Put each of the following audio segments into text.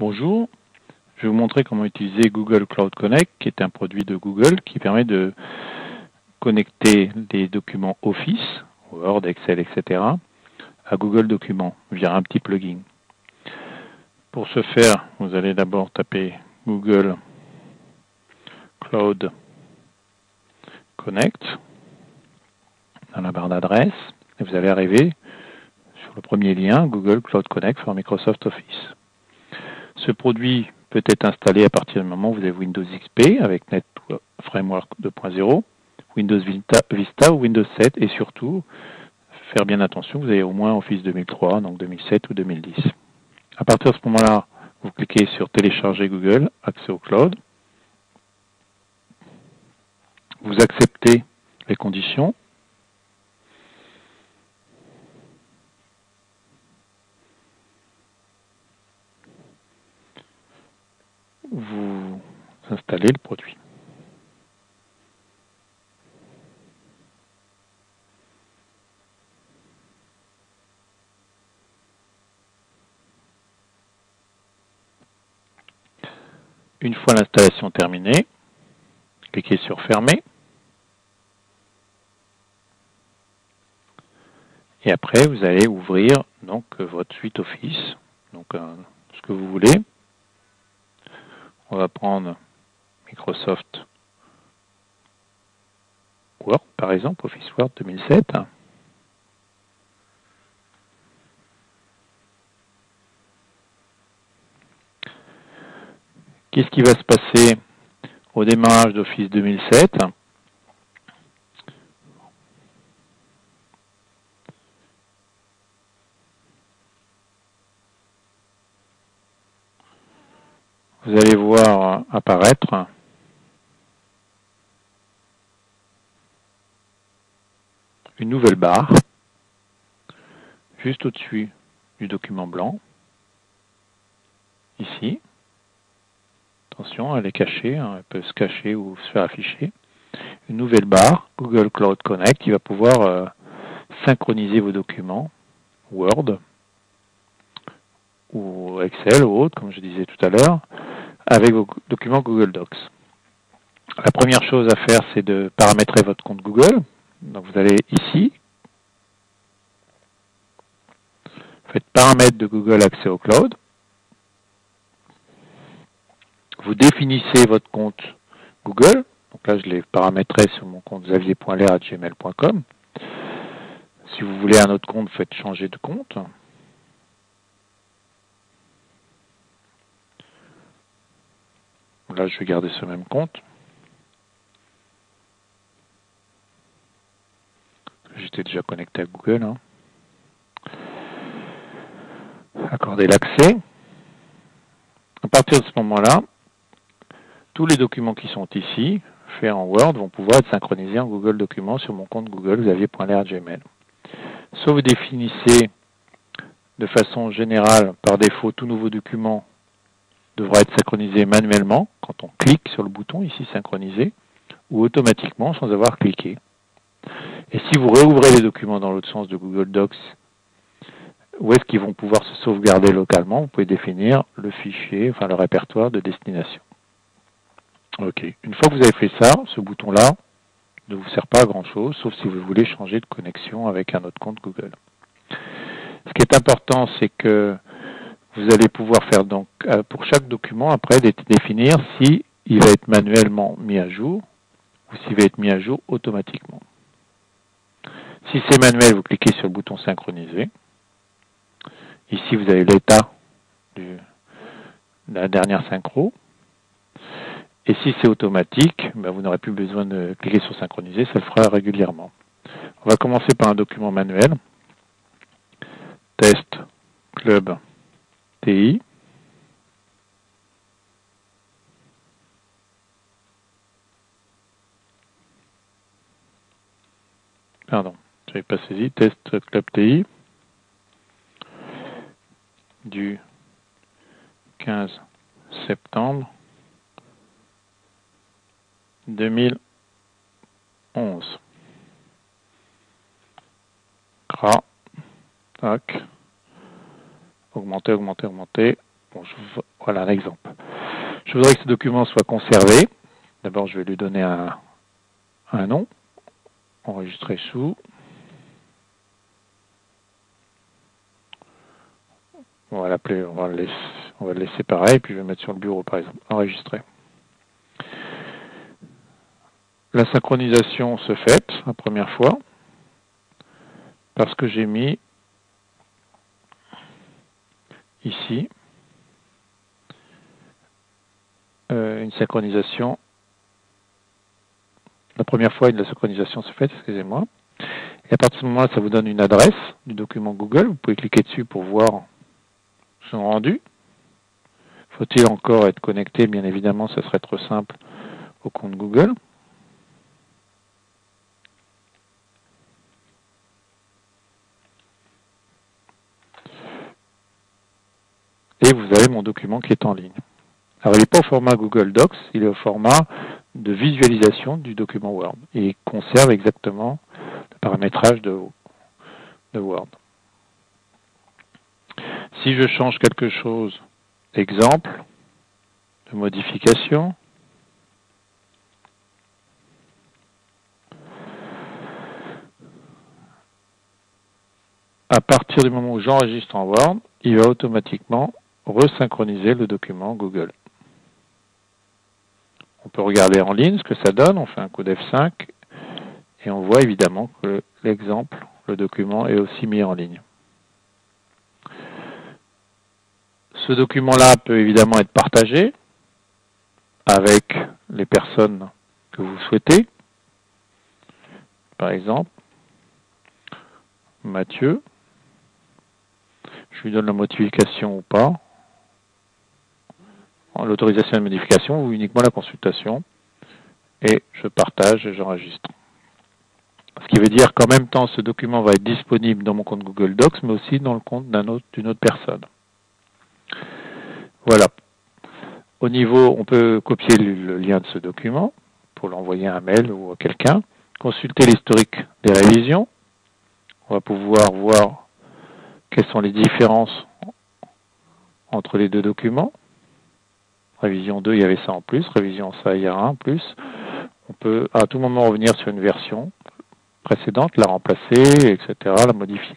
Bonjour, je vais vous montrer comment utiliser Google Cloud Connect, qui est un produit de Google qui permet de connecter les documents Office, Word, Excel, etc. à Google Documents via un petit plugin. Pour ce faire, vous allez d'abord taper Google Cloud Connect dans la barre d'adresse et vous allez arriver sur le premier lien, Google Cloud Connect for Microsoft Office. Ce produit peut être installé à partir du moment où vous avez Windows XP avec Net Framework 2.0, Windows Vista ou Windows 7 et surtout, faire bien attention, vous avez au moins Office 2003, donc 2007 ou 2010. À partir de ce moment-là, vous cliquez sur Télécharger Google, accès au cloud. Vous acceptez les conditions. Vous installez le produit. Une fois l'installation terminée, cliquez sur Fermer. Et après, vous allez ouvrir donc votre suite Office, donc ce que vous voulez. On va prendre Microsoft Word, par exemple, Office Word 2007. Qu'est-ce qui va se passer au démarrage d'Office 2007 ? Vous allez voir apparaître une nouvelle barre juste au-dessus du document blanc, ici. Attention, elle est cachée, elle peut se cacher ou se faire afficher. Une nouvelle barre, Google Cloud Connect, qui va pouvoir synchroniser vos documents Word ou Excel ou autre, comme je disais tout à l'heure, avec vos documents Google Docs. La première chose à faire, c'est de paramétrer votre compte Google. Donc vous allez ici, faites paramètres de Google accès au cloud. Vous définissez votre compte Google. Donc là, je l'ai paramétré sur mon compte xavier.lair@gmail.com. Si vous voulez un autre compte, faites changer de compte. Là, je vais garder ce même compte. J'étais déjà connecté à Google. Accorder l'accès. À partir de ce moment-là, tous les documents qui sont ici, faits en Word, vont pouvoir être synchronisés en Google Documents sur mon compte Google xavier.lair@gmail. Soit vous définissez de façon générale, par défaut, tout nouveau document devra être synchronisé manuellement quand on clique sur le bouton ici synchroniser ou automatiquement sans avoir cliqué. Et si vous réouvrez les documents dans l'autre sens de Google Docs, où est-ce qu'ils vont pouvoir se sauvegarder localement, vous pouvez définir le fichier, enfin le répertoire de destination. Ok. Une fois que vous avez fait ça, ce bouton-là ne vous sert pas à grand-chose, sauf si vous voulez changer de connexion avec un autre compte Google. Ce qui est important, c'est que vous allez pouvoir faire donc pour chaque document après définir si il va être manuellement mis à jour ou s'il va être mis à jour automatiquement. Si c'est manuel, vous cliquez sur le bouton synchroniser. Ici, vous avez l'état de la dernière synchro. Et si c'est automatique, vous n'aurez plus besoin de cliquer sur synchroniser, ça le fera régulièrement. On va commencer par un document manuel. Test Club TI. Pardon, je n'avais pas saisi. Test Club TI du 15 septembre 2011. CRA. Tac. Augmenter, augmenter, augmenter. Bon, voilà un exemple. Je voudrais que ce document soit conservé. D'abord, je vais lui donner un nom. Enregistrer sous. On va l'appeler, on va le laisser pareil, puis je vais mettre sur le bureau par exemple. Enregistrer. La synchronisation se fait la première fois parce que j'ai mis ici une synchronisation. La première fois, la synchronisation se fait, excusez-moi. Et à partir de ce moment-là, ça vous donne une adresse du document Google. Vous pouvez cliquer dessus pour voir son rendu. Faut-il encore être connecté? Bien évidemment, ça serait trop simple au compte Google. Et vous avez mon document qui est en ligne. Alors, il n'est pas au format Google Docs, il est au format de visualisation du document Word. Et il conserve exactement le paramétrage de Word. Si je change quelque chose, exemple de modification, à partir du moment où j'enregistre en Word, il va automatiquement resynchroniser le document Google. On peut regarder en ligne ce que ça donne, on fait un coup d'F5 et on voit évidemment que l'exemple, le document est aussi mis en ligne. Ce document-là peut évidemment être partagé avec les personnes que vous souhaitez. Par exemple, Mathieu, je lui donne la modification ou pas, l'autorisation de modification ou uniquement la consultation, et je partage et j'enregistre. Ce qui veut dire qu'en même temps, ce document va être disponible dans mon compte Google Docs, mais aussi dans le compte d'une autre personne. Voilà. Au niveau, on peut copier le lien de ce document pour l'envoyer à un mail ou à quelqu'un, consulter l'historique des révisions. On va pouvoir voir quelles sont les différences entre les deux documents. Révision 2, il y avait ça en plus. Révision ça, il y a un en plus. On peut à tout moment revenir sur une version précédente, la remplacer, etc., la modifier.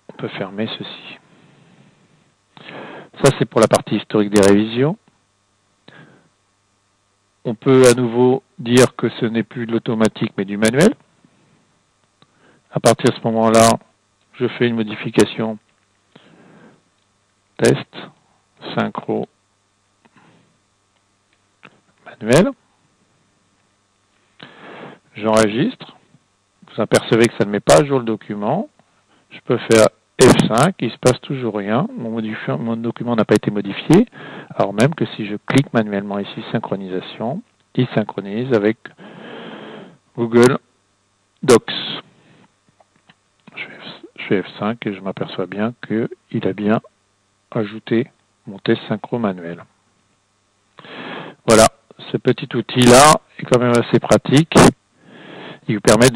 On peut fermer ceci. Ça, c'est pour la partie historique des révisions. On peut à nouveau dire que ce n'est plus de l'automatique, mais du manuel. À partir de ce moment-là, je fais une modification test, synchro, manuel. J'enregistre. Vous apercevez que ça ne met pas à jour le document. Je peux faire F5, il ne se passe toujours rien. Mon document n'a pas été modifié. Alors même que si je clique manuellement ici, synchronisation, il synchronise avec Google Docs. Je fais F5 et je m'aperçois bien qu'il a bien ajouté mon test synchro manuel. Voilà, ce petit outil-là est quand même assez pratique. Il vous permet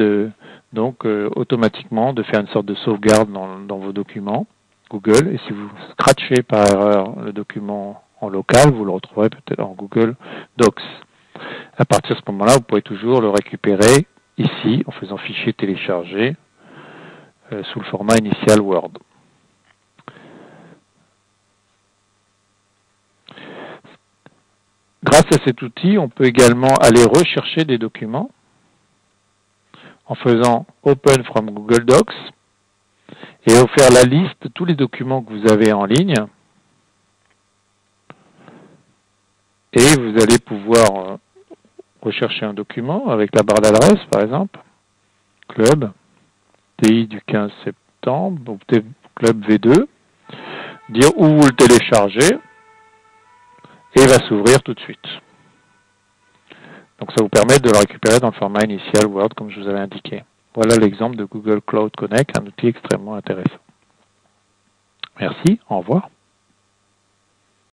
donc automatiquement de faire une sorte de sauvegarde dans vos documents Google. Et si vous scratchez par erreur le document en local, vous le retrouverez peut-être en Google Docs. À partir de ce moment-là, vous pouvez toujours le récupérer ici en faisant fichier télécharger sous le format initial Word. Grâce à cet outil, on peut également aller rechercher des documents en faisant Open from Google Docs et faire la liste de tous les documents que vous avez en ligne. Et vous allez pouvoir rechercher un document avec la barre d'adresse, par exemple, club, TI du 15 septembre, donc club V2, dire où vous le téléchargez, et il va s'ouvrir tout de suite. Donc ça vous permet de le récupérer dans le format initial Word, comme je vous avais indiqué. Voilà l'exemple de Google Cloud Connect, un outil extrêmement intéressant. Merci, au revoir.